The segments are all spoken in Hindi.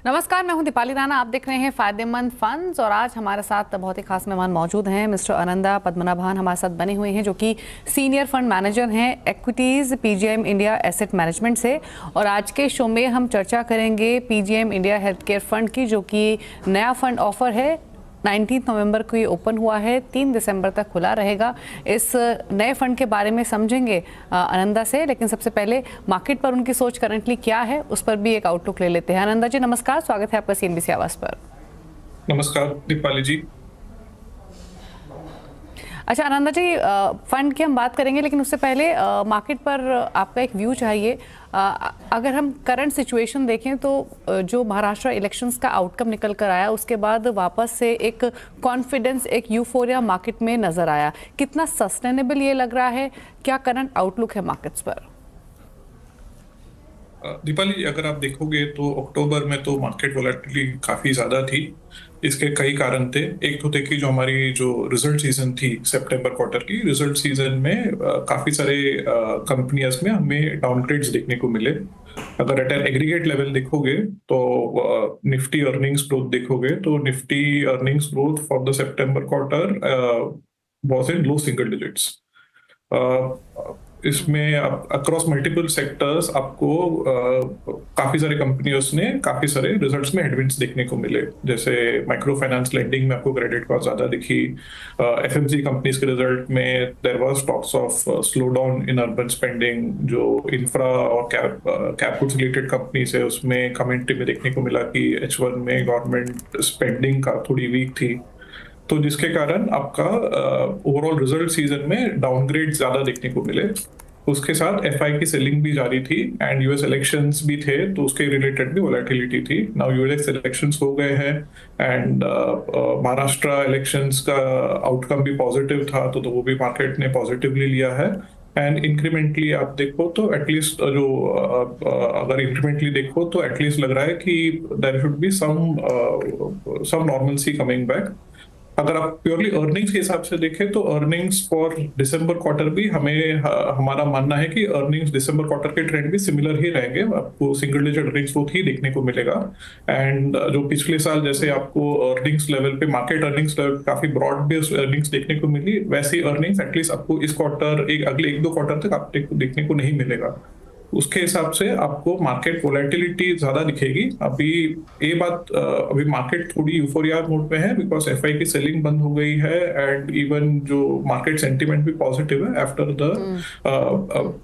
नमस्कार, मैं हूं दीपाली राणा। आप देख रहे हैं फायदेमंद फंड्स और आज हमारे साथ बहुत ही खास मेहमान मौजूद हैं। मिस्टर आनंदा पद्मनाभन हमारे साथ बने हुए हैं, जो कि सीनियर फंड मैनेजर हैं equities PGM India asset management से। और आज के शो में हम चर्चा करेंगे PGM India health care fund की, जो कि नया फंड ऑफर है। 19 नवंबर को ये ओपन हुआ है, 3 दिसंबर तक खुला रहेगा। इस नए फंड के बारे में समझेंगे आनंदा से, लेकिन सबसे पहले मार्केट पर उनकी सोच करंटली क्या है उस पर भी एक आउटलुक ले लेते हैं। आनंदा जी नमस्कार, स्वागत है आपका सीएनबीसी आवाज पर। नमस्कार दीपाली जी। अच्छा आनंदा जी, फंड की हम बात करेंगे, लेकिन उससे पहले मार्केट पर आपका एक व्यू चाहिए। अगर हम करंट सिचुएशन देखें तो जो महाराष्ट्र इलेक्शंस का आउटकम निकल कर आया, उसके बाद वापस से एक कॉन्फिडेंस, एक यूफोरिया मार्केट में नजर आया। कितना सस्टेनेबल ये लग रहा है? क्या करंट आउटलुक है मार्केट्स पर? दीपाली, अगर आप देखोगे तो अक्टूबर में तो मार्केट वोलेटिलिटी काफी ज्यादा थी। इसके कई कारण थे। एक तो थे कि जो हमारी जो रिजल्ट सीजन थी, सितंबर क्वार्टर की रिजल्ट सीजन में काफी सारे कंपनियां में हमें डाउनग्रेड्स देखने को मिले। अगर एट एन एग्रीगेट लेवल देखोगे तो निफ्टी अर्निंग्स ग्रोथ देखोगे तो Nifty earnings growth for the September quarter was in low single digits. इसमें अक्रॉस मल्टीपल सेक्टर्स आपको काफी सारे कंपनियों ने काफी सारे रिजल्ट्स में हेडविंड्स देखने को मिले। जैसे माइक्रो फाइनेंस लेंडिंग में आपको क्रेडिट कॉस्ट ज्यादा दिखी। एफएमसी कंपनीज के रिजल्ट में there was talks of slow down in urban spending. जो इंफ्रा और कैप गुड्स रिलेटेड कंपनीज है उसमें कमेंट्री में देखने को मिला कि H1 में गवर्नमेंट स्पेंडिंग का थोड़ी वीक थी, तो जिसके कारण आपका ओवरऑल रिजल्ट सीजन में डाउनग्रेड ज्यादा देखने को मिले। उसके साथ एफआई की सेलिंग भी जारी थी एंड यूएस इलेक्शंस भी थे, तो उसके रिलेटेड भी वोलेटिलिटी थी। नाउ यूएस इलेक्शंस हो गए हैं एंड महाराष्ट्र इलेक्शंस का आउटकम भी पॉजिटिव था, तो वो भी मार्केट ने पॉजिटिवली लिया है। एंड इंक्रीमेंटली आप देखो तो एटलीस्ट जो अगर इंक्रीमेंटली देखो तो एटलीस्ट लग रहा है कि there should be some normalcy coming back. अगर आप प्योरली अर्निंग्स के हिसाब से देखें तो अर्निंग्स फॉर दिसंबर क्वार्टर भी हमारा मानना है कि अर्निंग्स दिसंबर क्वार्टर के ट्रेंड भी सिमिलर ही रहेंगे। आपको सिंगल डिजिट अर्निंग्स ग्रोथ ही देखने को मिलेगा। एंड जो पिछले साल जैसे आपको अर्निंग्स लेवल पे मार्केट अर्निंग्स लेवल काफी ब्रॉड बेस्ड अर्निंग्स देखने को मिली, वैसी अर्निंग्स एटलीस्ट आपको इस क्वार्टर अगले 1-2 क्वार्टर तक आपको देखने को नहीं मिलेगा। उसके हिसाब से आपको मार्केट वोलेटिलिटी ज्यादा दिखेगी। अभी मार्केट थोड़ी यूफोरिया मोड में है बिकॉज एफआई की सेलिंग बंद हो गई है एंड इवन जो मार्केट सेंटीमेंट भी पॉजिटिव है after the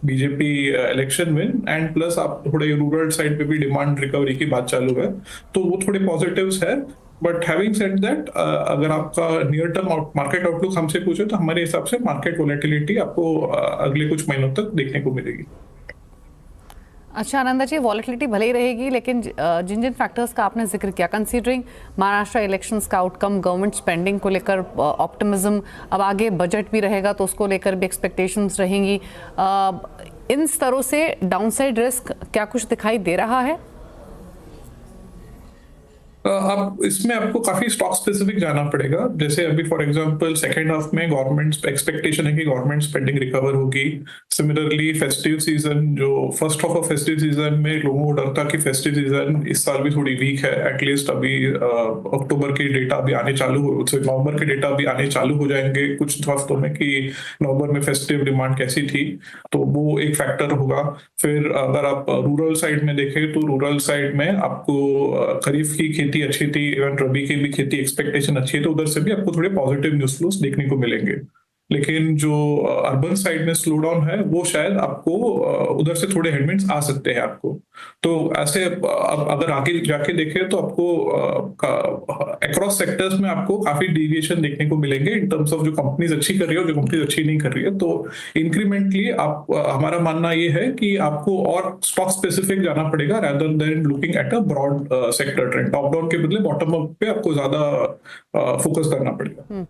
BJP election win. And plus आप थोड़े रूरल साइड पे भी डिमांड रिकवरी की बात चालू है, तो वो थोड़े पॉजिटिव्स है। बट हैविंग सेड दैट, अगर आपका नियर टर्म मार्केट आउटलुक हमसे पूछे तो हमारे हिसाब से मार्केट वोलेटिलिटी आपको अगले कुछ महीनों तक देखने को मिलेगी। अच्छा आनंदा जी, वॉलेटिलिटी भले ही रहेगी, लेकिन जिन जिन फैक्टर्स का आपने जिक्र किया, कंसीडरिंग महाराष्ट्र इलेक्शंस का आउटकम, गवर्नमेंट स्पेंडिंग को लेकर ऑप्टिमिज्म, अब आगे बजट भी रहेगा तो उसको लेकर भी एक्सपेक्टेशंस रहेंगी, इन स्तरों से डाउनसाइड रिस्क क्या कुछ दिखाई दे रहा है? अब इसमें आपको काफी स्टॉक स्पेसिफिक जाना पड़ेगा। जैसे अभी फॉर एग्जांपल सेकेंड हाफ में गवर्नमेंट एक्सपेक्टेशन है कि गवर्नमेंट स्पेंडिंग रिकवर होगी। सिमिलरली फेस्टिव सीजन, जो first half of festive season में लोगों को डर था कि फेस्टिव सीजन इस साल भी थोड़ी वीक है। एटलीस्ट अभी अक्टूबर के डेटा भी आने चालू हो, नवंबर के डेटा भी आने चालू हो जाएंगे कुछ हफ्तों में कि नवंबर में फेस्टिव डिमांड कैसी थी, तो वो एक फैक्टर होगा। फिर अगर आप रूरल साइड में देखें तो रूरल साइड में आपको खरीफ की खेती अच्छी थी, इवन रबी की भी खेती एक्सपेक्टेशन अच्छी है, तो उधर से भी आपको थोड़े पॉजिटिव न्यूज फ्लोस देखने को मिलेंगे। लेकिन जो अर्बन साइड में स्लो डाउन है वो शायद आपको उधर से थोड़े हेडविंड्स आ सकते हैं आपको। तो ऐसे अगर आगे जाके देखें तो आपको अक्रॉस सेक्टर्स में आपको काफी डेविएशन देखने को मिलेंगे इन टर्म्स ऑफ जो कंपनीज अच्छी कर रही है और जो कंपनीज अच्छी नहीं कर रही है। तो इंक्रीमेंटली हमारा मानना ये है कि आपको और स्टॉक स्पेसिफिक जाना पड़ेगा rather than looking at a broad sector trend. Top down के बदले बॉटम अप पे आपको ज्यादा फोकस करना पड़ेगा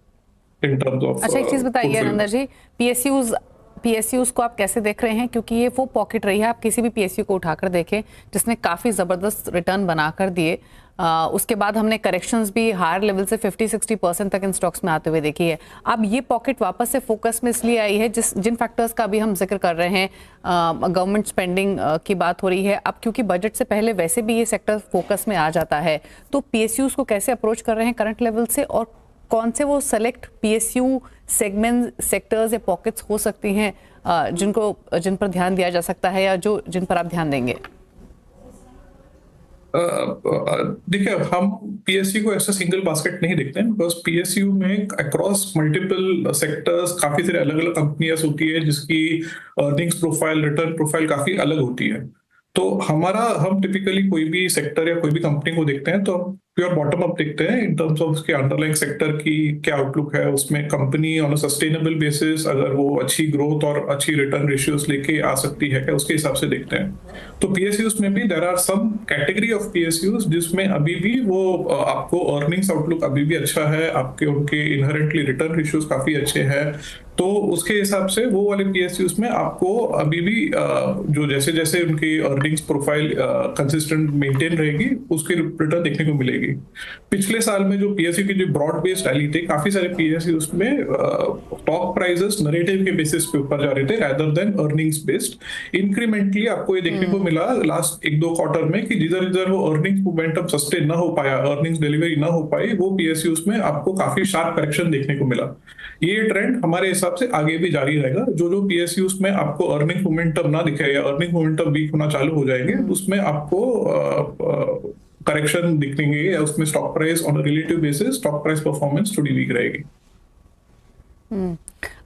इन टर्म्स ऑफ। अच्छा एक चीज बताइए आनंदा जी, पीएसयूज पीएसयूज को आप कैसे देख रहे हैं, क्योंकि ये वो पॉकेट रही है, आप किसी भी पीएसयू को उठाकर देखें जिसने काफ़ी ज़बरदस्त रिटर्न बनाकर दिए। उसके बाद हमने करेक्शंस भी हायर लेवल से 50-60% तक इन स्टॉक्स में आते हुए देखी है। अब ये पॉकेट वापस से फोकस में इसलिए आई है जिन फैक्टर्स का भी हम जिक्र कर रहे हैं, गवर्नमेंट स्पेंडिंग की बात हो रही है अब, क्योंकि बजट से पहले वैसे भी ये सेक्टर फोकस में आ जाता है। तो पीएसयूज को कैसे अप्रोच कर रहे हैं करंट लेवल से, और कौन से वो सेलेक्ट पीएसयू सेगमेंट, सेक्टर्स या पॉकेट्स हो सकती हैं जिन पर ध्यान दिया जा सकता है, या जिन पर आप ध्यान देंगे? देखिए, हम पीएसयू को ऐसा सिंगल बास्केट नहीं देखते हैं, बिकॉज पीएसयू में अक्रॉस मल्टीपल सेक्टर्स काफी सारे अलग अलग कंपनियां होती है जिसकी अर्निंग्स प्रोफाइल, रिटर्न प्रोफाइल काफी अलग होती है। तो हम टिपिकली कोई भी सेक्टर या कोई भी कंपनी को देखते हैं तो हम प्योर बॉटम अप देखते हैं इन टर्म्स ऑफ उसके अंडरलाइंग सेक्टर की क्या आउटलुक है, उसमें company on a sustainable basis अगर वो अच्छी ग्रोथ और अच्छी रिटर्न रेशियोज लेके आ सकती है क्या, उसके हिसाब से देखते हैं। तो पीएसयूज में भी there are some category of PSUs जिसमें अभी भी वो आपको अर्निंग्स आउटलुक अभी भी अच्छा है, आपके उनके इनहेरेंटली रिटर्न रेशियोज काफी अच्छे हैं। तो उसके हिसाब से वो वाले पीएसयूज में आपको अभी भी जो जैसे जैसे उनकी अर्निंग्स प्रोफाइल कंसिस्टेंट मेंटेन रहेगी, उसकी रिटर्न देखने को मिलेगी। पिछले साल में जो पीएसयू की जो ब्रॉड बेस्ड रैली थी, काफी सारे पीएसयू में स्टॉक प्राइसेस नरेटिव के बेसिस पे ऊपर जा रहे थे rather than earnings based. Incrementally आपको ये देखने को मिला लास्ट 1-2 क्वार्टर में कि जिधर जिधर वो अर्निंग्स मोमेंटम सस्टेन ना हो पाया, अर्निंग्स डिलीवरी ना हो पाई, वो पीएसयू में आपको काफी शार्प करेक्शन देखने को मिला। ये ट्रेंड हमारे हिसाब से आगे भी जारी रहेगा। जो पीएसयू में आपको अर्निंग मोमेंटम ना दिखे या अर्निंग मोमेंटम वीक होना चालू हो जाएंगे, उसमें आपको करेक्शन दिखेंगे या उसमें stock price on relative basis stock price performance थोड़ी वीक रहेगी।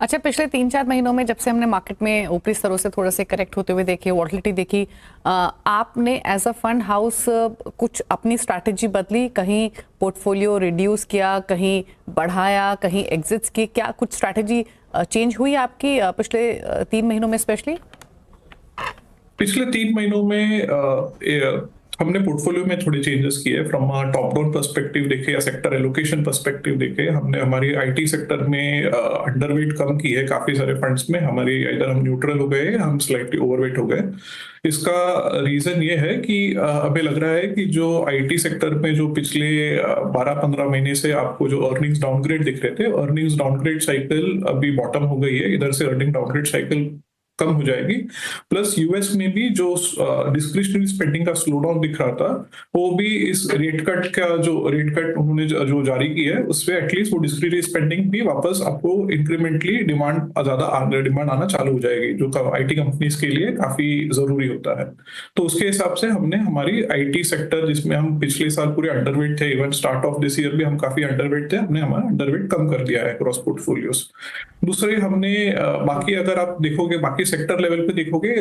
अच्छा, पिछले 3-4 महीनों में जब से हमने मार्केट में ऊपरी स्तरों से थोड़ा से करेक्ट होते हुए देखे, वॉलेटिलिटी देखी, आपने एज अ फंड हाउस कुछ अपनी स्ट्रैटेजी बदली, कहीं पोर्टफोलियो रिड्यूस किया, कहीं बढ़ाया, कहीं एग्जिट्स की, क्या कुछ स्ट्रैटेजी चेंज हुई आपकी पिछले 3 महीनों में स्पेशली? पिछले 3 महीनों में हमने पोर्टफोलियो में थोड़े चेंजेस किए। फ्रॉम टॉप डाउन पर्सपेक्टिव देखे या सेक्टर एलोकेशन पर्सपेक्टिव देखे, हमने हमारी आईटी सेक्टर में अंडरवेट कम की है काफी सारे फंड्स में। हमारी इधर हम न्यूट्रल हो गए, हम स्लाइटली ओवरवेट हो गए। इसका रीजन ये है कि हमें लग रहा है कि जो आईटी सेक्टर में जो पिछले 12-15 महीने से आपको जो अर्निंग्स डाउनग्रेड दिख रहे थे, अर्निंग्स डाउनग्रेड साइकिल अभी बॉटम हो गई है। इधर से अर्निंग डाउनग्रेड साइकिल कम हो जाएगी। प्लस यूएस में भी जो डिस्क्रिशनरी स्पेंडिंग का स्लो डाउन दिख रहा था, वो भी इस रेट कट उन्होंने जो जारी की है, उससे एटलीस्ट वो डिस्क्रिशनरी स्पेंडिंग भी वापस आपको इंक्रीमेंटली डिमांड आना चालू हो जाएगी, जो आईटी कंपनीज के लिए काफी जरूरी होता है। तो उसके हिसाब से हमने हमारी आईटी सेक्टर, जिसमें हम पिछले साल पूरे अंडरवेट थे, even start of this year भी हम काफी अंडरवेट थे, हमने हमारा अंडरवेट कम कर दिया है क्रॉस पोर्टफोलियोज। दूसरे हमने बाकी अगर आप देखोगे, बाकी सेक्टर लेवल पे देखोगे,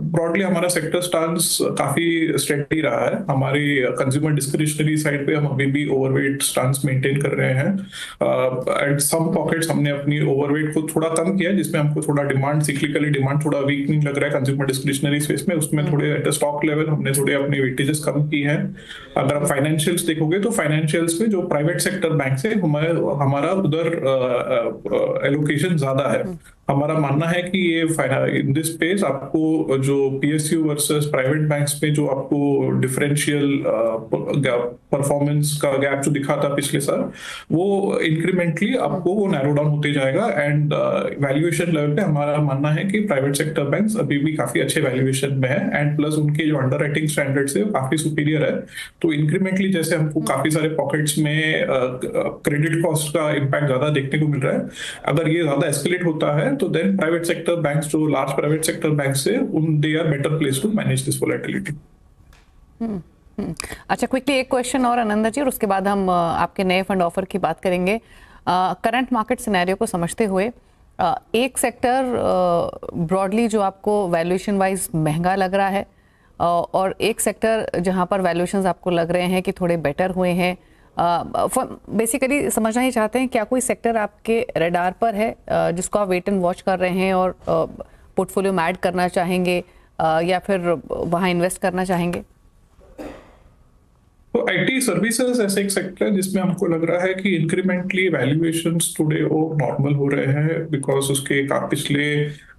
ब्रॉडली हमारा सेक्टर स्टांस काफी स्टेडी रहा है। हमारी कंज्यूमर डिस्क्रिशनरी साइड पे हम अभी भी ओवरवेट स्टांस मेंटेन कर रहे हैं। एट सम पॉकेट्स हमने अपनी ओवरवेट को थोड़ा कम किया, जिसमें हमको थोड़ा डिमांड, सिक्लिकली डिमांड थोड़ा वीक नहीं लग रहा है कंज्यूमर डिस्क्रिशनरी स्पेस में, उसमें थोड़े एट स्टॉक लेवल हमने थोड़े अपने वेटेजेस कम की है। अगर आप फाइनेंशियल्स देखोगे तो फाइनेंशियल्स में जो प्राइवेट सेक्टर बैंक है, हमारा उधर एलोकेशन ज्यादा है। हमारा मानना है कि ये इन दिस स्पेस आपको जो पीएसयू वर्सेस प्राइवेट बैंक्स में जो आपको डिफरेंशियल परफॉर्मेंस का गैप जो दिखा था पिछले साल, वो इंक्रीमेंटली आपको वो नैरो डाउन होते जाएगा। एंड वैल्यूएशन लेवल पे हमारा मानना है कि प्राइवेट सेक्टर बैंक्स अभी भी काफी अच्छे वैल्यूएशन में है, एंड प्लस उनके जो अंडर राइटिंग स्टैंडर्ड्स है काफी सुपीरियर है। तो इंक्रीमेंटली जैसे हमको काफी सारे पॉकेट्स में क्रेडिट कॉस्ट का इम्पैक्ट ज्यादा देखने को मिल रहा है, अगर ये ज्यादा एस्केलेट होता है तो देन प्राइवेट सेक्टर बैंक्स, जो लार्ज प्राइवेट सेक्टर बैंक्स है, they are better place to manage this volatility. अच्छा, क्विकली एक क्वेश्चन और आनंदा जी, और उसके बाद हम आपके नए फंड ऑफर की बात करेंगे। करंट मार्केट सिनेरियो को समझते हुए एक सेक्टर ब्रॉडली जो आपको वैल्यूएशन वाइज महंगा लग रहा है, और एक सेक्टर जहां पर वैल्यूएशंस आपको लग रहे हैं कि थोड़े बेटर हुए हैं, बेसिकली समझना ही चाहते हैं क्या कोई सेक्टर आपके रडार पर है जिसको आप वेट एंड वॉच कर रहे हैं और पोर्टफोलियो में ऐड करना चाहेंगे, या फिर वहां इन्वेस्ट करना चाहेंगे? तो आईटी सर्विसेज ऐसे एक सेक्टर है जिसमें हमको लग रहा है कि इंक्रीमेंटली वैल्यूएशंस टुडे वो नॉर्मल हो रहे हैं, बिकॉज उसके पिछले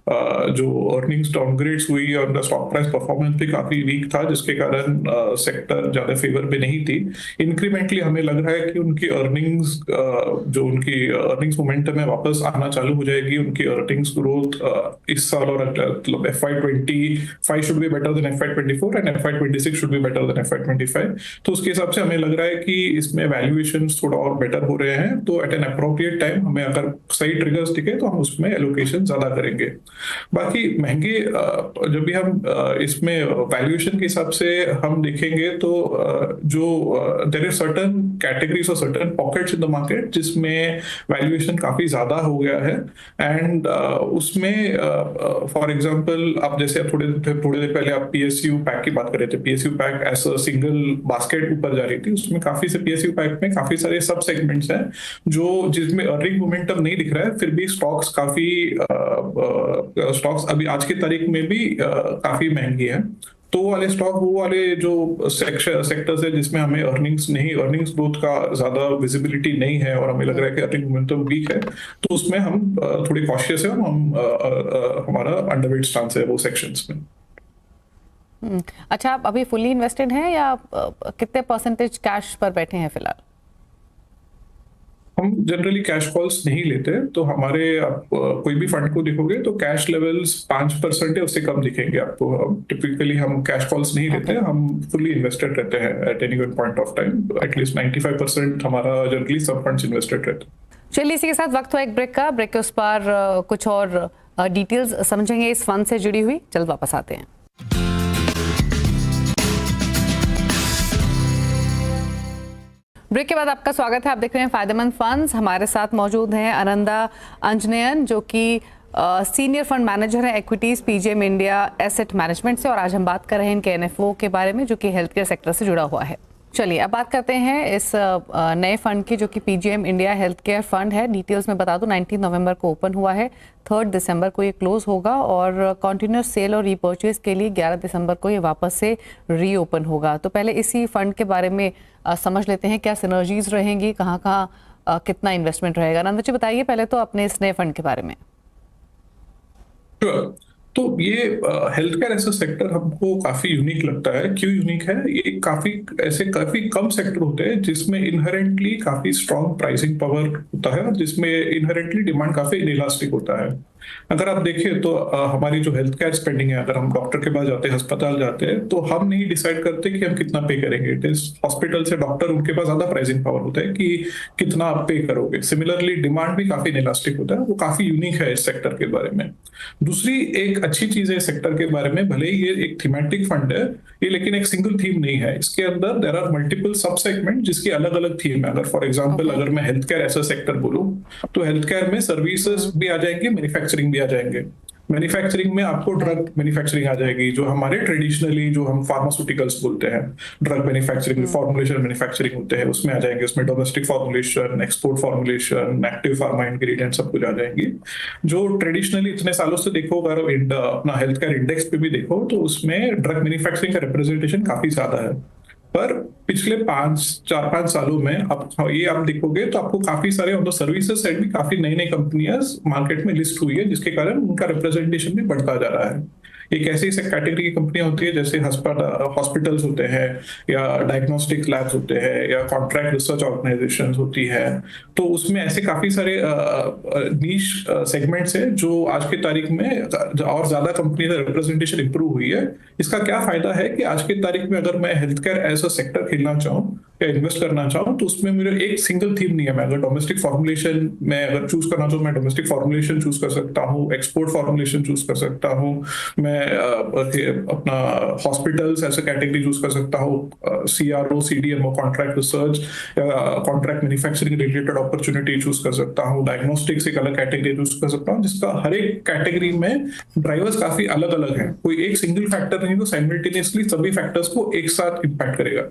जो अर्निंग्स डाउनग्रेड्स हुई और उनका स्टॉक प्राइस परफॉर्मेंस भी काफी वीक था, जिसके कारण सेक्टर ज्यादा फेवर पे नहीं थी। इंक्रीमेंटली हमें लग रहा है कि उनकी अर्निंग्स जो उनकी अर्निंग्स मोमेंटम है वापस आना चालू हो जाएगी। उनकी अर्निंग्स ग्रोथ इस साल और मतलब FY25 should be better than FY24 and FY26 should be better than FY25। तो उसके हिसाब से हमें लग रहा है कि इसमें वैल्यूएशंस थोड़ा और बेटर हो रहे हैं, तो एट एन अप्रोप्रिएट टाइम हमें अगर सही ट्रिगर्स दिखे तो हम उसमें एलोकेशन ज्यादा करेंगे। बाकी महंगे जब भी हम इसमें वैल्यूएशन के हिसाब से हम देखेंगे तो जो देयर आर सर्टेन कैटेगरीज और certain pockets in the market जिसमें वैल्यूएशन काफी ज्यादा हो गया है। एंड उसमें फॉर एग्जांपल आप जैसे थोड़े देर पहले आप PSU पैक की बात कर रहे थे, PSU pack as a single basket ऊपर जा रही थी, उसमें काफी से PSU पैक में काफी सारे सब सेगमेंट्स हैं जो जिसमें अर्निंग मोमेंटम नहीं दिख रहा है, फिर भी स्टॉक्स काफी स्टॉक्स अभी आज की तारीख में भी काफी महंगी है। तो वाले स्टॉक वो वाले जो सेक्टर्स है जिसमें हमें अर्निंग्स ग्रोथ का ज्यादा विजिबिलिटी नहीं है और हमें लग रहा है कि अर्निंग मोमेंटम वीक है, तो उसमें हम थोड़े कॉशियस है और हमारा अंडरवेट स्टांस है वो सेक्शंस में। अच्छा, आप अभी फुल्ली इन्वेस्टेड हैं या कितने परसेंटेज कैश पर बैठे हैं फिलहाल? हम जनरली कैश कॉल्स नहीं लेते, तो हमारे आप कोई भी फंड को देखोगे तो कैश लेवल्स 5% है, उससे कम दिखेंगे आपको। टिपिकली हम कैश कॉल्स नहीं लेते, हम फुल्ली इन्वेस्टेड रहते हैं at any given point of time. At least 95% हमारा जनरली सब फंड्स इन्वेस्टेड रहते हैं। चलिए, इसी के साथ वक्त हुआ एक ब्रेक का। ब्रेक के उस पर कुछ और डिटेल्स समझेंगे इस फंड से जुड़ी हुई। जल्द वापस आते हैं। ब्रेक के बाद आपका स्वागत है। आप देख रहे हैं फायदेमंद फंड्स। हमारे साथ मौजूद हैं आनंदा अंजनेयन, जो कि सीनियर फंड मैनेजर हैं equities PGM India asset management से, और आज हम बात कर रहे हैं इनके NFO के बारे में जो कि हेल्थ केयर सेक्टर से जुड़ा हुआ है। चलिए अब बात करते हैं इस नए फंड की जो कि PGM India health care fund है। डिटेल्स में बता दूं, 19 नवंबर को ओपन हुआ है, 3 दिसंबर को ये क्लोज होगा और कंटिन्यूस सेल और रीपर्चेज के लिए 11 दिसंबर को ये वापस से रीओपन होगा। तो पहले इसी फंड के बारे में समझ लेते हैं, क्या सिनर्जीज रहेंगी, कहाँ कितना इन्वेस्टमेंट रहेगा। आनंद जी बताइए पहले तो अपने इस नए फंड के बारे में। तो ये हेल्थ केयर ऐसा सेक्टर हमको काफी यूनिक लगता है। क्यों यूनिक है? ये काफी कम सेक्टर होते हैं जिसमें इनहेरेंटली काफी स्ट्रॉन्ग प्राइसिंग पावर होता है और जिसमें इनहेरेंटली डिमांड काफी इनइलास्टिक होता है। अगर आप देखें तो हमारी जो हेल्थ केयर स्पेंडिंग है, अगर हम डॉक्टर के पास जाते हैं, अस्पताल जाते हैं, तो हम नहीं डिसाइड करते कि हम कितना पे करेंगे। इट इज हॉस्पिटल से डॉक्टर, उनके पास ज्यादा प्राइसिंग पावर होता है कि कितना आप पे करोगे। सिमिलरली डिमांड भी काफी इनइलास्टिक होता है। वो काफी यूनिक है इस सेक्टर के बारे में। दूसरी एक अच्छी चीज है इस सेक्टर के बारे में, भले ही ये एक थीमेटिक फंड है ये, लेकिन एक सिंगल थीम नहीं है। इसके अंदर देयर आर मल्टीपल सब सेगमेंट जिसकी अलग अलग थीम है। अगर फॉर एग्जांपल अगर मैं हेल्थ केयर ऐसा सेक्टर बोलूं, तो हेल्थ केयर में सर्विसेज भी आ जाएंगे, मैन्युफैक्चरिंग भी आ जाएंगे। मैन्युफैक्चरिंग में आपको ड्रग मैन्युफैक्चरिंग आ जाएगी, जो हमारे ट्रेडिशनली जो हम फार्मास्यूटिकल्स बोलते हैं, ड्रग मैन्युफैक्चरिंग, फॉर्मुलेशन मैन्युफैक्चरिंग होते हैं, उसमें आ जाएंगे। उसमें domestic formulation, export formulation, active pharma ingredient सब कुछ आ जाएंगी। जो ट्रेडिशनली इतने सालों से देखो, अगर अपना हेल्थ केयर इंडेक्स पे भी देखो, तो उसमें ड्रग मैन्युफैक्चरिंग का रिप्रेजेंटेशन काफी ज्यादा है। पर पिछले 4-5 सालों में आप देखोगे तो आपको काफी सारे ऑन द सर्विसेज साइड भी काफी नई नई कंपनियां मार्केट में लिस्ट हुई है, जिसके कारण उनका रिप्रेजेंटेशन भी बढ़ता जा रहा है। एक ऐसी कैटेगरी की कंपनियां होती है जैसे हॉस्पिटल्स होते हैं, या डायग्नोस्टिक लैब्स होते हैं, या कॉन्ट्रैक्ट रिसर्च ऑर्गेनाइजेशन होती है। तो उसमें ऐसे काफी सारे नीश सेगमेंट्स है जो आज की तारीख में और ज्यादा कंपनी का रिप्रेजेंटेशन इंप्रूव हुई है। इसका क्या फायदा है कि आज की तारीख में अगर मैं health care as a sector खेलना चाहूँ या इन्वेस्ट करना चाहूँ, तो उसमें मेरे एक सिंगल थीम नहीं है। मैं अगर डोमेस्टिक फॉर्मुलेशन में अगर चूज करना चाहूँ, मैं डोमेस्टिक फॉर्मुलेशन चूज कर सकता हूँ, एक्सपोर्ट फॉर्मुलेशन चूज कर सकता हूँ, मैं अपना हॉस्पिटल्स ऐसे कैटेगरी चूज कर सकता हूँ, CRO CDMO कॉन्ट्रैक्ट रिसर्च या contract manufacturing related opportunity choose कर सकता हूँ, डायग्नोस्टिक्स एक अलग कैटेगरी चूज कर सकता हूँ, जिसका हर एक कैटेगरी में ड्राइवर्स काफी अलग अलग हैं। कोई एक सिंगल फैक्टर नहीं, तो साइमल्टेनियसली सभी फैक्टर्स को एक साथ इंपैक्ट करेगा।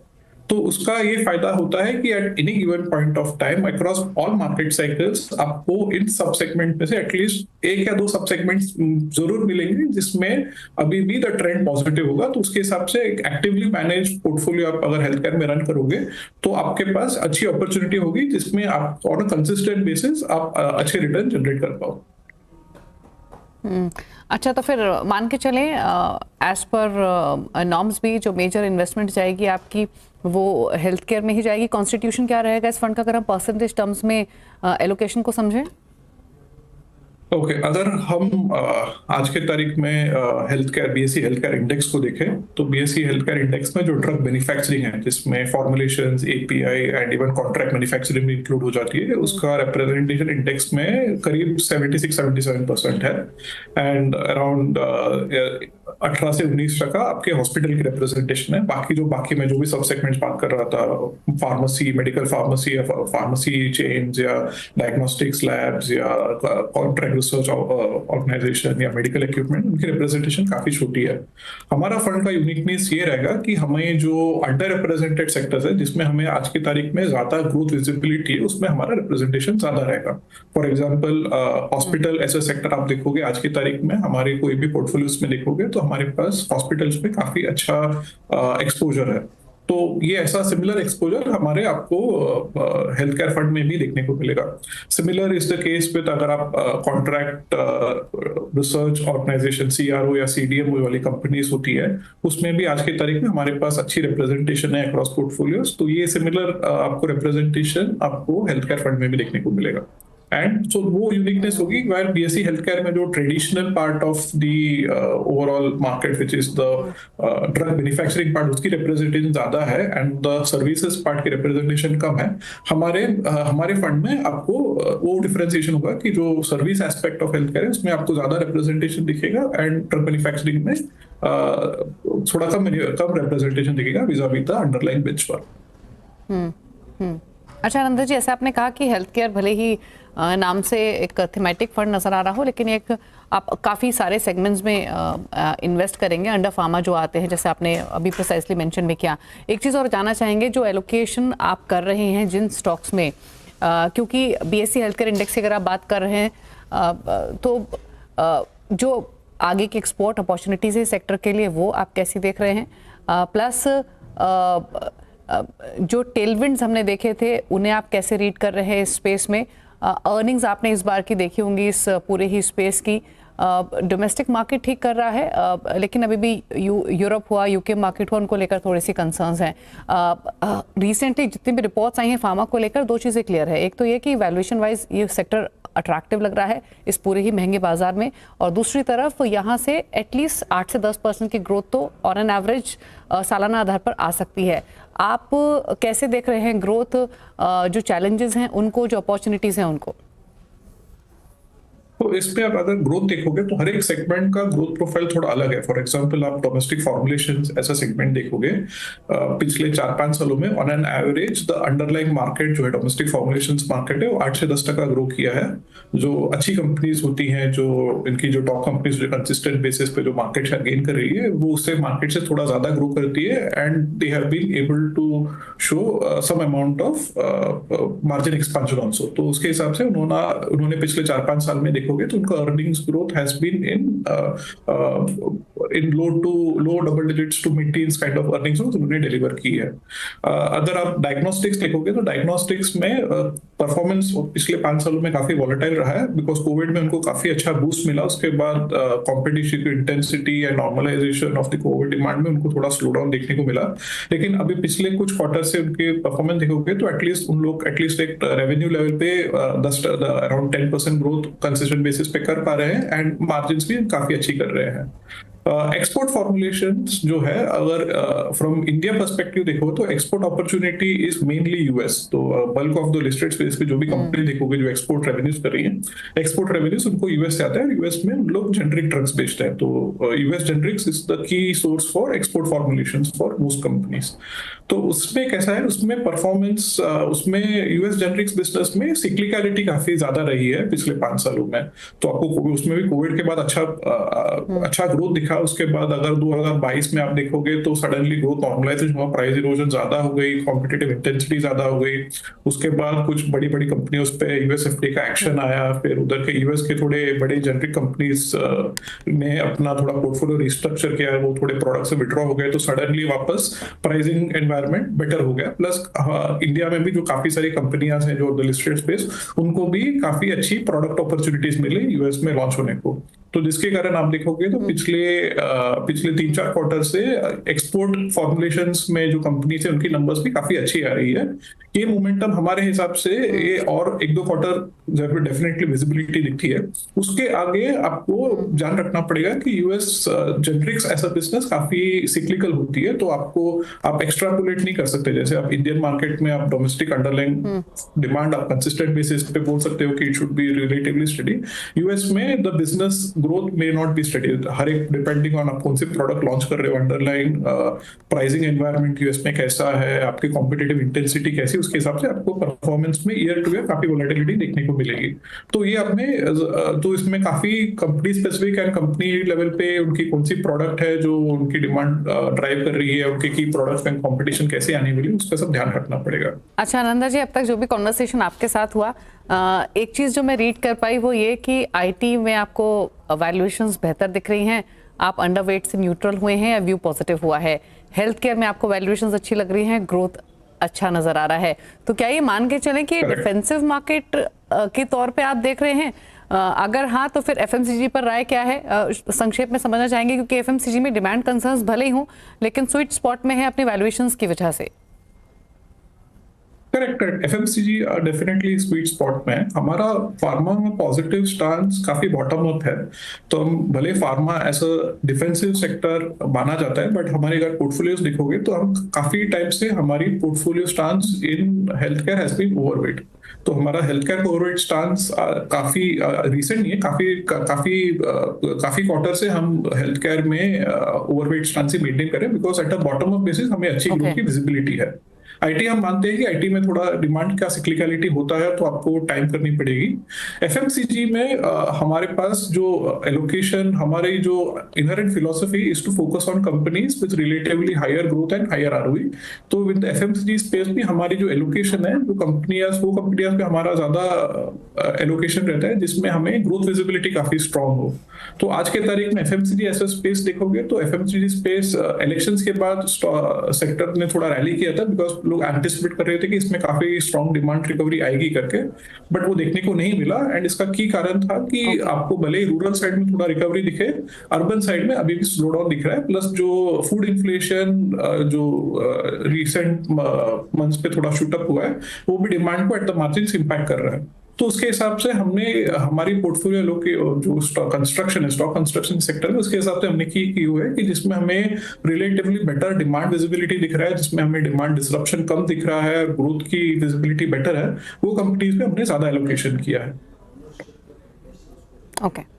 तो उसका ये फायदा होता है कि at any given point of time across all market cycles आपको इन सब सेगमेंट में से एटलीस्ट 1 या 2 सब सेगमेंट्स जरूर मिलेंगे जिसमें अभी भी द ट्रेंड पॉजिटिव होगा। तो उसके हिसाब से एक एक्टिवली मैनेज पोर्टफोलियो आप अगर हेल्थ केयर में रन करोगे तो आपके पास अच्छी अपॉर्चुनिटी होगी जिसमें आप ऑन अ कंसिस्टेंट बेसिस आप अच्छे रिटर्न जनरेट कर पाओ। अच्छा, तो फिर मान के चलें एज पर नॉर्म्स भी जो मेजर इन्वेस्टमेंट जाएगी आपकी वो हेल्थ केयर में ही जाएगी। कॉन्स्टिट्यूशन क्या रहेगा इस फंड का, अगर हम परसेंटेज टर्म्स में एलोकेशन को समझें? ओके अगर हम आज के तारीख में health care BSE health care index को देखें तो बीएसई हेल्थ केयर इंडेक्स में जो ड्रग मैन्युफैक्चरिंग है जिसमें formulations API and even contract manufacturing भी इंक्लूड हो जाती है, उसका रिप्रेजेंटेशन इंडेक्स में करीब 76-77% है। एंड अराउंड 18 से 19% आपके हॉस्पिटल की रिप्रेजेंटेशन है। बाकी मैं जो भी सब सेगमेंट्स बात कर रहा था, फार्मेसी, मेडिकल फार्मेसी या फार्मेसी चेन्स या डायग्नोस्टिक्स लैब्स या कॉन्ट्रैक्ट रिसर्च ऑर्गेनाइजेशन या मेडिकल इक्विपमेंट, उनकी रिप्रेजेंटेशन काफी छोटी है। हमारा फंड का यूनिकनेस ये रहेगा कि हमें जो अंडर रिप्रेजेंटेड सेक्टर्स है जिसमें हमें आज की तारीख में ज्यादा ग्रोथ विजिबिलिटी है, उसमें हमारा रिप्रेजेंटेशन ज्यादा रहेगा। फॉर एग्जाम्पल हॉस्पिटल ऐसा सेक्टर आप देखोगे आज की तारीख में हमारे कोई भी पोर्टफोलियोज में देखोगे तो हमारे पास हॉस्पिटल्स में काफी अच्छा एक्सपोजर है। तो ये ऐसा सिमिलर एक्सपोजर हमारे आपको हेल्थ केयर फंड में भी देखने को मिलेगा। Similar is the case with अगर आप कॉन्ट्रैक्ट रिसर्च ऑर्गेनाइजेशन सीआरओ या सीडीएमओ वाली कंपनीज होती है, उसमें भी आज की तारीख में हमारे पास अच्छी रिप्रेजेंटेशन है अक्रॉस पोर्टफोलियोज। तो ये सिमिलर आपको रिप्रेजेंटेशन आपको हेल्थ केयर फंड में भी देखने को मिलेगा। एंड सो वो यूनिकनेस होगी वेयर बीएसई हेल्थ केयर में जो traditional part of the overall market which is the drug manufacturing part, उसकी रिप्रेजेंटेशन ज्यादा है एंड द सर्विसेज पार्ट की रिप्रेजेंटेशन कम है। हमारे फंड में आपको वो डिफरेंशिएशन होगा कि जो service aspect of health care है उसमें आपको ज्यादा रिप्रेजेंटेशन दिखेगा एंड ड्रग मैन्युफैक्चरिंग में थोड़ा कम रिप्रेजेंटेशन दिखेगा विज़ावी द अंडरलाइन बेंचमार्क। अच्छा आनंद जी, ऐसा आपने कहा कि हेल्थ केयर भले ही नाम से एक थीमेटिक फंड नज़र आ रहा हो, लेकिन एक आप काफ़ी सारे सेगमेंट्स में इन्वेस्ट करेंगे अंडर फार्मा जो आते हैं, जैसे आपने अभी प्रिसाइसली मेंशन भी किया। एक चीज़ और जानना चाहेंगे, जो एलोकेशन आप कर रहे हैं जिन स्टॉक्स में, क्योंकि बीएसई हेल्थ केयर इंडेक्स की अगर आप बात कर रहे हैं तो जो आगे की एक्सपोर्ट अपॉर्चुनिटीज़ है सेक्टर के लिए वो आप कैसी देख रहे हैं, प्लस जो टेलविंड्स हमने देखे थे उन्हें आप कैसे रीड कर रहे हैं इस स्पेस में? अर्निंग्स आपने इस बार की देखी होंगी इस पूरे ही स्पेस की। डोमेस्टिक मार्केट ठीक कर रहा है, लेकिन अभी भी यूरोप हुआ, यूके मार्केट हुआ, उनको लेकर थोड़ी सी कंसर्न्स हैं। रिसेंटली जितनी भी रिपोर्ट्स आई हैं फार्मा को लेकर, दो चीज़ें क्लियर है। एक तो ये कि वैल्यूएशन वाइज ये सेक्टर अट्रैक्टिव लग रहा है इस पूरे ही महंगे बाजार में, और दूसरी तरफ यहाँ से एटलीस्ट 8 से 10% की ग्रोथ तो ऑन एन एवरेज सालाना आधार पर आ सकती है। आप कैसे देख रहे हैं ग्रोथ, जो चैलेंजेस हैं उनको, जो अपॉर्चुनिटीज हैं उनको? तो इस पे आप अगर ग्रोथ देखोगे तो हर एक सेगमेंट का ग्रोथ प्रोफाइल थोड़ा अलग है। फॉर एग्जांपल आप डोमेस्टिक फॉर्मुलेशंस ऐसा सेगमेंट देखोगे, पिछले 4-5 सालों में on an average the underlying market जो है डोमेस्टिक फॉर्मुलेशंस मार्केट है वो 8 से 10% ग्रो किया है। जो अच्छी कंपनीज होती हैं, जो इनकी जो टॉप कंपनीज जो कंसिस्टेंट बेसिस पे जो मार्केट शेयर गेन कर रही है, वो उससे मार्केट से थोड़ा ज्यादा ग्रो करती है and they have been able to show some amount of margin expansion also. तो उसके हिसाब से उन्होंने पिछले 4-5 साल में देखोगे तो उनका earnings growth has been in low double digits to mid teens kind of earnings growth उन्होंने डिलीवर की है। अगर आप डायग्नोस्टिक्स देखोगे तो डायग्नोस्टिक्स में परफॉर्मेंस पिछले 5 सालों में काफी वॉलेटाइल रहा है, बिकॉज कोविड में उनको काफी अच्छा बूस्ट मिला। उसके बाद कॉम्पिटिशन की intensity and normalisation of the COVID demand में उनको थोड़ा स्लो डाउन देखने को मिला। लेकिन अभी पिछले कुछ क्वार्टर से उनके परफॉर्मेंस देखोगे तो एटलीस्ट उन लोग एक रेवेन्यू लेवल पे अराउंड 10% ग्रोथ कंसिस्टेंट बेसिस पे कर पा रहे हैं एंड मार्जिन्स भी काफी अच्छी कर रहे हैं। एक्सपोर्ट फॉर्मुलेशंस जो है, अगर फ्रॉम इंडिया पर्सपेक्टिव देखो तो export opportunity is mainly US. तो bulk of the listed space पे जो भी कंपनी देखोगे जो एक्सपोर्ट रेवेन्यूज कर रही है, एक्सपोर्ट रेवेन्यूज उनको यूएस से आता है। यूएस में लोग जेनरिक ड्रग्स बेचते हैं, तो US generics is the key source for export formulations for most companies. तो उसमें कैसा है, उसमें परफॉर्मेंस, उसमें यूएस जेनरिक्स बिजनेस में सिक्लिकलिटी काफी ज्यादा रही है पिछले 5 सालों में। तो आपको उसमें भी कोविड के बाद अच्छा ग्रोथ दिखा। उसके बाद अगर 2022 में आप देखोगे तो सडनली ग्रोथ नॉर्मलाइजेशन हुआ, प्राइस इरोजन ज्यादा हो गई, कॉम्पिटिटिव इंटेंसिटी ज्यादा हो गई। उसके बाद कुछ बड़ी बड़ी कंपनियों पे यूएसएफडी का एक्शन आया, फिर उधर के यूएस के थोड़े बड़े जेनरिक कंपनीज ने अपना थोड़ा पोर्टफोलियो रिस्ट्रक्चर किया, वो थोड़े प्रोडक्ट से विड्रॉ हो गए, तो सडनली वापस प्राइसिंग एनवायरनमेंट बेटर हो गया। प्लस इंडिया में भी जो काफी सारी कंपनियां हैं जो लिस्टेड स्पेस, उनको भी काफी अच्छी प्रोडक्ट अपॉर्चुनिटीज मिली यूएस में लॉन्च होने को। तो जिसके कारण आप देखोगे तो पिछले 3-4 क्वार्टर से एक्सपोर्ट फॉर्मुलेशंस में जो कंपनी है उनकी नंबर्स भी काफी अच्छी आ रही है। ये मोमेंटम हमारे हिसाब से ये और 1-2 क्वार्टर डेफिनेटली विजिबिलिटी दिखती है। उसके आगे आपको ध्यान रखना पड़ेगा कि यूएस जेनरिक्स ऐसा बिजनेस काफी सिक्लिकल होती है, तो आप एक्स्ट्रापोलेट नहीं कर सकते। जैसे आप इंडियन मार्केट में आप डोमेस्टिक अंडरलाइन डिमांड आप कंसिस्टेंट बेसिस पे बोल सकते हो कि it should be relatively steady. US में the business growth may not be steady, हर एक डिपेंडिंग ऑन आप कौन से प्रोडक्ट लॉन्च कर रहे हो, अंडरलाइन प्राइसिंग एनवायरनमेंट यूएस में कैसा है, आपकी कॉम्पिटिटिव इंटेंसिटी कैसी, उसके हिसाब से आपको परफॉर्मेंस में ईयर टू ईयर काफी वोलेटिलिटी देखने को मिलेगी। तो ये आपने तो इसमें काफी company specific and company level पे उनकी कौन सी प्रोडक्ट है जो उनकी डिमांड ड्राइव कर रही है, उनके की प्रोडक्ट एंड कंपटीशन कैसे आने वाली है, उसका सब ध्यान रखना पड़ेगा। अच्छा आनंदा जी, अब तक जो भी कॉन्वर्सेशन आपके साथ हुआ, एक चीज जो मैं रीड कर पाई वो ये कि आईटी में आपको वैल्यूएशंस बेहतर दिख रही हैं, आप अंडरवेट से न्यूट्रल हुए हैं या व्यू पॉजिटिव हुआ है। हेल्थ केयर में आपको वैल्यूएशंस अच्छी लग रही हैं, ग्रोथ अच्छा नजर आ रहा है। तो क्या ये मान के चलें कि डिफेंसिव मार्केट के तौर पे आप देख रहे हैं? अगर हाँ तो फिर एफएमसीजी पर राय क्या है, संक्षेप में समझना चाहेंगे, क्योंकि एफएमसीजी में डिमांड कंसर्न्स भले ही हों लेकिन स्वीट स्पॉट में है अपनी वैल्यूएशंस की वजह से। Correct. FMCG definitely sweet spot में है। हमारा फार्मा में पॉजिटिव स्टांस काफी बॉटम अप है, तो हम भले फार्मा ऐसा डिफेंसिव सेक्टर माना जाता है, बट हमारे अगर पोर्टफोलियोज देखोगे तो हम काफी टाइम से हमारी portfolio stance in health care has been overweight. तो हमारा हेल्थ केयर ओवरवेट स्टांस काफी रिसेंट नहीं है, काफी क्वार्टर से हम हेल्थ केयर में ओवरवेट स्टांस ही मेंटेन करें, because at a bottom up basis हमें अच्छी ग्रोथ की विजिबिलिटी है। आईटी हम मानते हैं कि आईटी में थोड़ा डिमांड का सिक्लिकलिटी होता है, तो आपको टाइम करनी पड़ेगी। एफएमसीजी में हमारे पास जो एलोकेशन, हमारी जो inherent philosophy is to focus on companies with relatively higher growth and higher ROE. तो विद एफएमसीजी स्पेस में हमारी जो एलोकेशन है, जो कंपनियां पे हमारा ज्यादा एलोकेशन रहता है जिसमें हमें ग्रोथ विजिबिलिटी काफी स्ट्रांग हो। तो आज के तारीख में एफएमसीजी ऐसा स्पेस देखोगे तो एफएमसीजी स्पेस इलेक्शंस के बाद सेक्टर ने थोड़ा रैली किया था, बिकॉज लोग एंटिसिपेट कर रहे थे कि इसमें काफी स्ट्रांग डिमांड रिकवरी आएगी करके, बट वो देखने को नहीं मिला। एंड इसका की कारण था कि आपको भले ही रूरल साइड में थोड़ा रिकवरी दिखे, अर्बन साइड में अभी भी स्लो डाउन दिख रहा है। प्लस जो फूड इन्फ्लेशन जो रिसेंट मंथ्स पे थोड़ा शूटअप हुआ है, वो भी डिमांड को एट द मार्जिन्स इंपैक्ट कर रहा है। तो उसके हिसाब से हमने हमारी पोर्टफोलियो लोग के जो स्टॉक कंस्ट्रक्शन सेक्टर है, उसके हिसाब से हमने की हुआ है कि जिसमें हमें रिलेटिवली बेटर डिमांड विजिबिलिटी दिख रहा है, जिसमें हमें डिमांड डिसरप्शन कम दिख रहा है, ग्रोथ की विजिबिलिटी बेटर है, वो कंपनीज में हमने ज्यादा एलोकेशन किया है। ओके,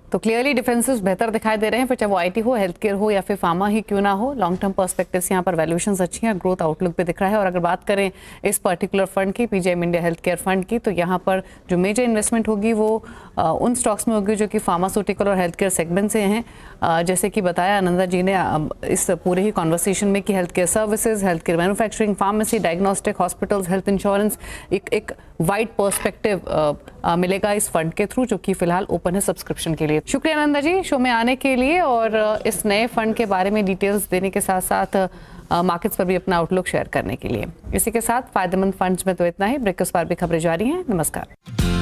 तो क्लियरली डिफेंसेस बेहतर दिखाई दे रहे हैं, फिर चाहे वो आईटी हो, हेल्थ केयर हो या फिर फार्मा ही क्यों ना हो। लॉन्ग टर्म पर्सपेक्टिव से यहाँ पर वैल्यूएशंस अच्छी हैं, ग्रोथ आउटलुक भी दिख रहा है। और अगर बात करें इस पर्टिकुलर फंड की, PGM India health care fund की, तो यहाँ पर जो मेजर इन्वेस्टमेंट होगी वो उन स्टॉक्स में होगी जो कि फार्मास्यूटिकल और हेल्थ केयर सेगमेंट से हैं। जैसे कि बताया आनंदा जी ने इस पूरे ही कॉन्वर्सेशन में कि health care services, health care manufacturing, pharmacy, diagnostic, hospitals, health insurance, एक वाइड पर्सपेक्टिव मिलेगा इस फंड के थ्रू, जो कि फिलहाल ओपन है सब्सक्रिप्शन के लिए। शुक्रिया आनंदा जी शो में आने के लिए और इस नए फंड के बारे में डिटेल्स देने के साथ साथ मार्केट्स पर भी अपना आउटलुक शेयर करने के लिए। इसी के साथ फायदेमंद फंड्स में तो इतना ही। ब्रेक के उस पार भी खबरें जारी हैं। नमस्कार।